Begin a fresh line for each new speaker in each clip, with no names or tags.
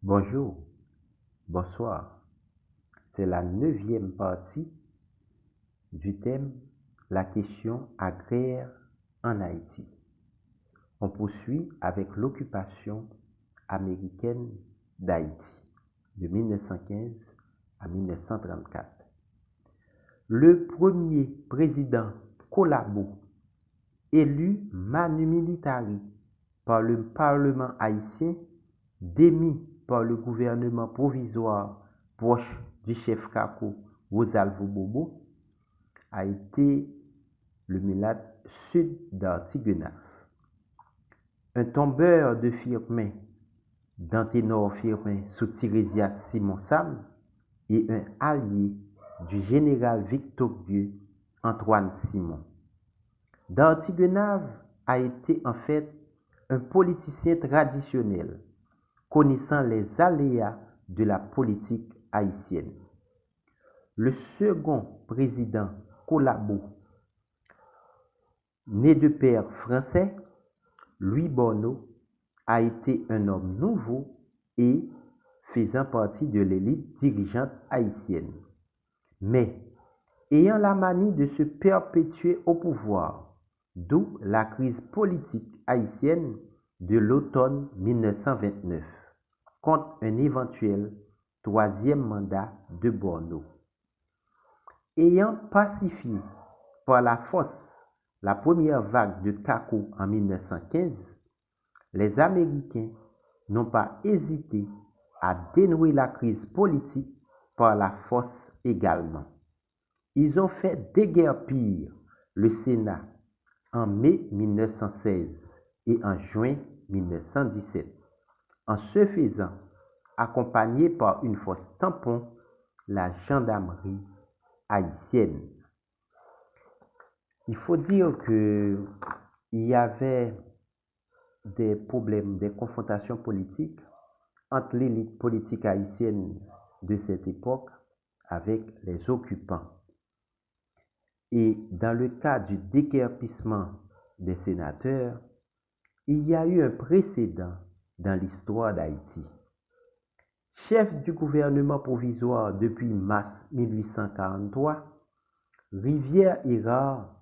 Bonjour, bonsoir. C'est la 9e partie du thème La question agraire en Haïti. On poursuit avec l'occupation américaine d'Haïti de 1915 à 1934. Le premier président Collabo, élu manu militari par le Parlement haïtien, démis par le gouvernement provisoire proche du chef Kako, Rosalvo Bobo, a été le mulâtre Sud d'Artigunaf. Un tombeur de Firmin, d'Anténor Firmin sous Tirésias Simon Sam et un allié du général victorieux Antoine Simon. D'Artigunave a été en fait un politicien traditionnel, connaissant les aléas de la politique haïtienne. Le second président Collabo, né de père français, Louis Borneau, a été un homme nouveau et faisant partie de l'élite dirigeante haïtienne, mais ayant la manie de se perpétuer au pouvoir, d'où la crise politique haïtienne de l'automne 1929 contre un éventuel troisième mandat de Borneau. Ayant pacifié par la force la première vague de Kako en 1915, les Américains n'ont pas hésité à dénouer la crise politique par la force également. Ils ont fait déguerpir le Sénat en mai 1916 et en juin 1917, en se faisant accompagner par une force tampon, la gendarmerie haïtienne. Il faut dire qu'il y avait des problèmes, des confrontations politiques entre l'élite politique haïtienne de cette époque avec les occupants. Et dans le cas du déguerpissement des sénateurs, il y a eu un précédent dans l'histoire d'Haïti. Chef du gouvernement provisoire depuis mars 1843, Rivière-Hérard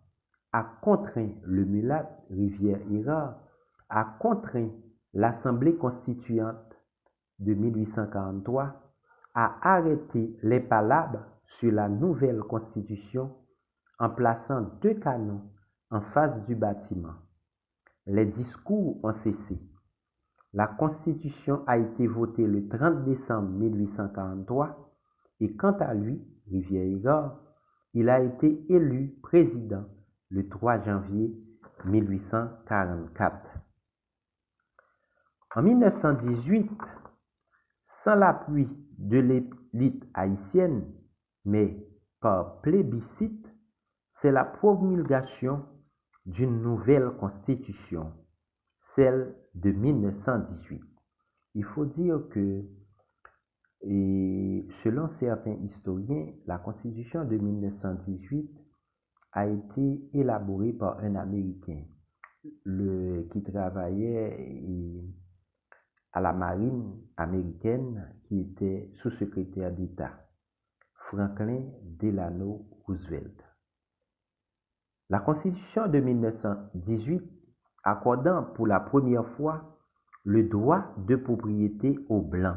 a contraint le mulâtre Rivière-Hérard a contraint l'Assemblée constituante de 1843 à arrêter les palabres sur la nouvelle constitution en plaçant 2 canons en face du bâtiment. Les discours ont cessé. La constitution a été votée le 30 décembre 1843 et quant à lui, Rivière-Hérard, il a été élu président le 3 janvier 1844. En 1918, sans l'appui de l'élite haïtienne, mais par plébiscite, c'est la promulgation d'une nouvelle constitution, celle de 1918. Il faut dire que, selon certains historiens, la constitution de 1918 a été élaborée par un Américain qui travaillait à la marine américaine, qui était sous-secrétaire d'État, Franklin Delano Roosevelt. La constitution de 1918 accordant pour la première fois le droit de propriété aux Blancs.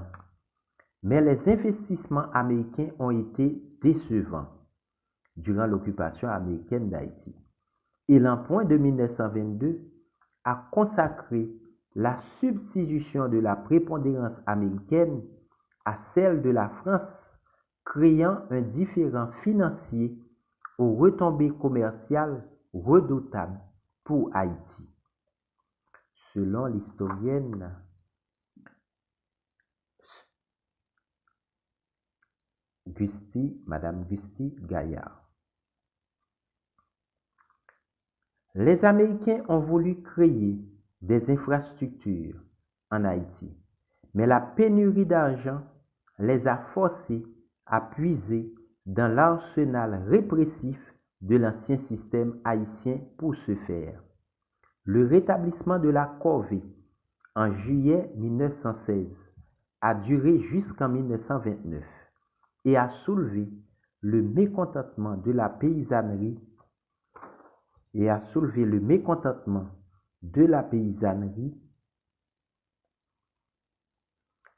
Mais les investissements américains ont été décevants durant l'occupation américaine d'Haïti. Et l'emprunt de 1922 a consacré la substitution de la prépondérance américaine à celle de la France, créant un différend financier aux retombées commerciales redoutables pour Haïti. Selon l'historienne Madame Gusty Gaillard. Les Américains ont voulu créer des infrastructures en Haïti, mais la pénurie d'argent les a forcés à puiser dans l'arsenal répressif de l'ancien système haïtien pour ce faire. Le rétablissement de la corvée en juillet 1916 a duré jusqu'en 1929 et a soulevé le mécontentement de la paysannerie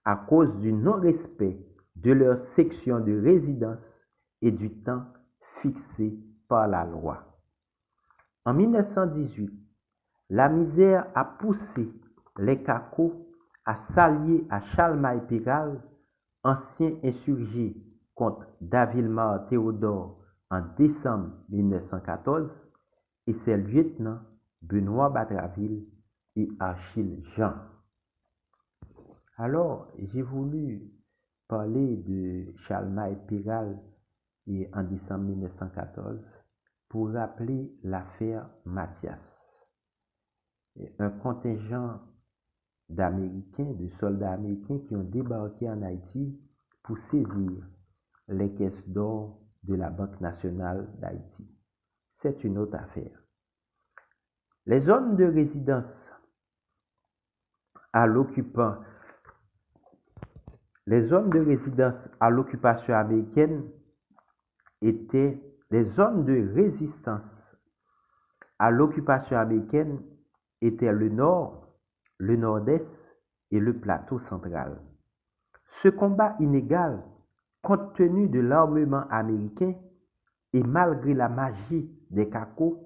à cause du non-respect de leur section de résidence et du temps fixé par la loi. En 1918, la misère a poussé les Cacos à s'allier à Chalmaille-Péral, ancien insurgé contre Davilmar Théodore en décembre 1914, et ses lieutenants Benoît Batraville et Achille Jean. Alors, j'ai voulu parler de Chalmaille-Péral en décembre 1914 pour rappeler l'affaire Mathias. Un contingent de soldats américains qui ont débarqué en Haïti pour saisir les caisses d'or de la Banque nationale d'Haïti. C'est une autre affaire. Les zones de résidence à l'occupation américaine étaient les zones de résistance à l'occupation américaine étaient le nord, le nord-est et le plateau central. Ce combat inégal, compte tenu de l'armement américain et malgré la magie des Cacos,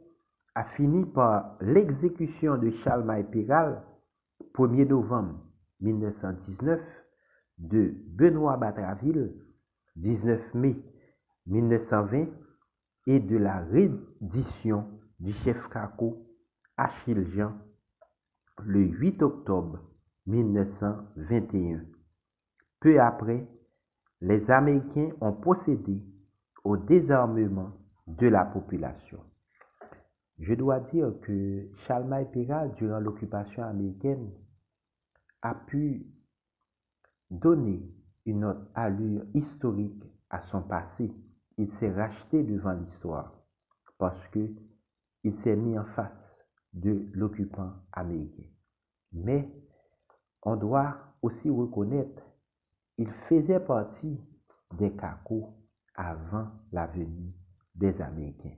a fini par l'exécution de Chalmaille-Péral, 1er novembre 1919, de Benoît Batraville, 19 mai 1920, et de la reddition du chef Caco Achille Jean le 8 octobre 1921. Peu après, les Américains ont procédé au désarmement de la population. Je dois dire que Chalmaille-Péral, durant l'occupation américaine, a pu donner une autre allure historique à son passé. Il s'est racheté devant l'histoire parce qu'il s'est mis en face de l'occupant américain. Mais on doit aussi reconnaître qu'il faisait partie des Cacos avant la venue des Américains.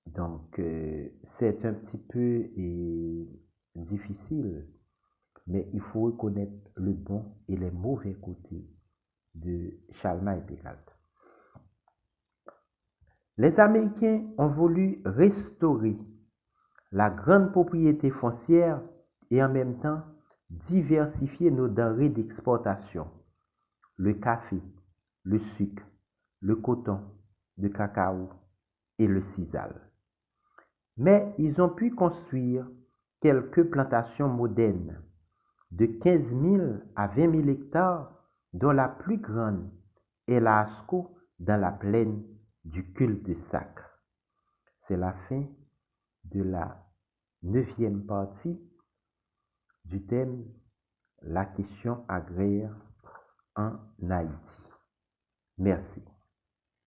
Donc, c'est un petit peu difficile, mais il faut reconnaître le bon et les mauvais côtés de Chalmaille-Péral. Les Américains ont voulu restaurer la grande propriété foncière et en même temps diversifier nos denrées d'exportation, le café, le sucre, le coton, le cacao et le sisal. Mais ils ont pu construire quelques plantations modernes de 15 000 à 20 000 hectares, dont la plus grande est la Asco dans la plaine du cul-de-sac. C'est la fin de la 9e partie du thème La question agraire en Haïti. Merci.